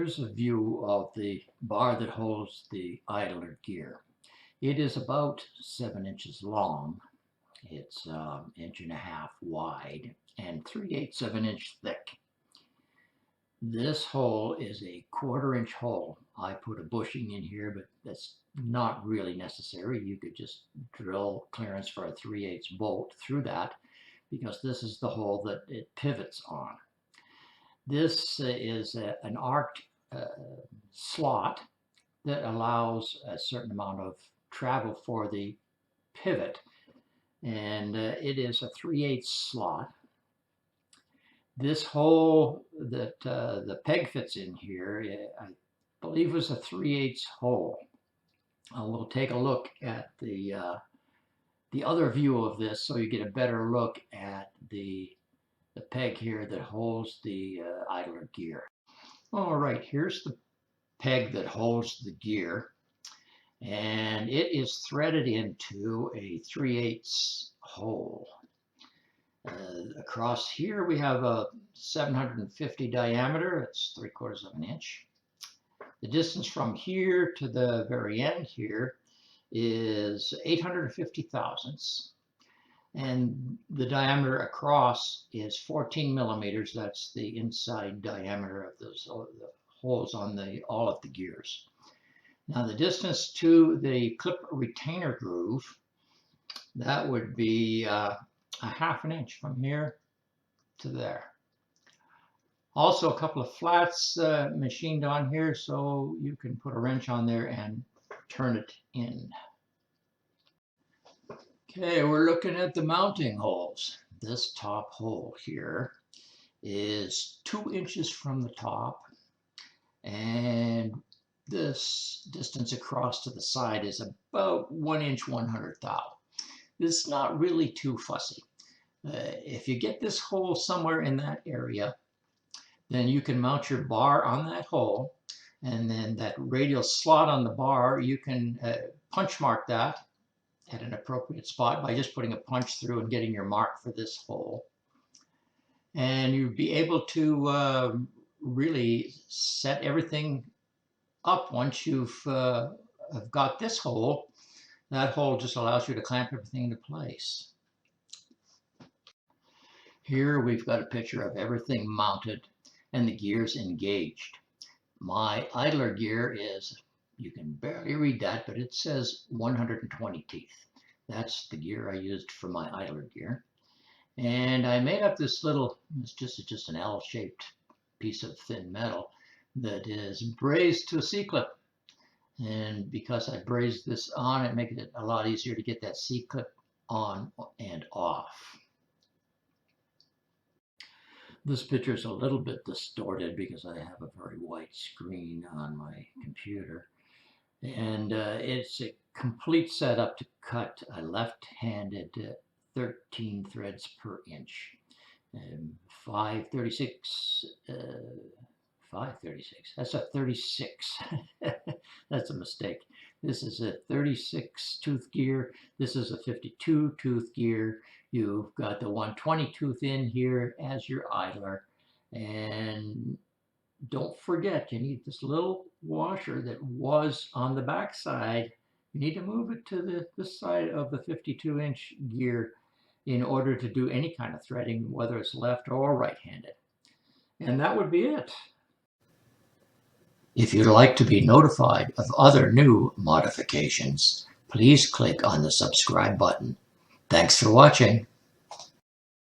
Here's a view of the bar that holds the idler gear. It is about 7 inches long. It's 1.5 inches wide and 3/8 of an inch thick. This hole is a 1/4 inch hole. I put a bushing in here, but that's not really necessary. You could just drill clearance for a 3/8 bolt through that because this is the hole that it pivots on. This is an arced slot that allows a certain amount of travel for the pivot, and it is a 3/8 slot. This hole that the peg fits in here, I believe was a 3/8 hole. We'll take a look at the other view of this so you get a better look at the peg here that holds the idler gear. All right, here's the peg that holds the gear, and it is threaded into a 3/8 hole. Across here we have a 750 diameter. It's 3/4 of an inch. The distance from here to the very end here is 850 thousandths. And the diameter across is 14 millimeters. That's the inside diameter of the holes on all of the gears. Now the distance to the clip retainer groove, that would be a 1/2 inch from here to there. Also a couple of flats machined on here so you can put a wrench on there and turn it in. Okay, we're looking at the mounting holes. This top hole here is 2 inches from the top, and this distance across to the side is about 1 inch 1/100,000. This is not really too fussy. If you get this hole somewhere in that area, then you can mount your bar on that hole, and then that radial slot on the bar, you can punch mark that at an appropriate spot by just putting a punch through and getting your mark for this hole. And you'll be able to really set everything up once you've have got this hole. That hole just allows you to clamp everything into place. Here we've got a picture of everything mounted and the gears engaged. My idler gear is, you can barely read that, but it says 120 teeth. That's the gear I used for my idler gear. And I made up this little, it's just an L-shaped piece of thin metal that is brazed to a C-clip. And because I brazed this on, it makes it a lot easier to get that C-clip on and off. This picture is a little bit distorted because I have a very white screen on my computer. And it's a complete setup to cut a left-handed 13 threads per inch. 536, that's a 36. That's a mistake. This is a 36 tooth gear. This is a 52 tooth gear. You've got the 120 tooth in here as your idler. And don't forget, you need this little washer that was on the back side. You need to move it to this side of the 52-inch gear in order to do any kind of threading, whether it's left or right-handed. And that would be it. If you'd like to be notified of other new modifications, please click on the subscribe button. Thanks for watching.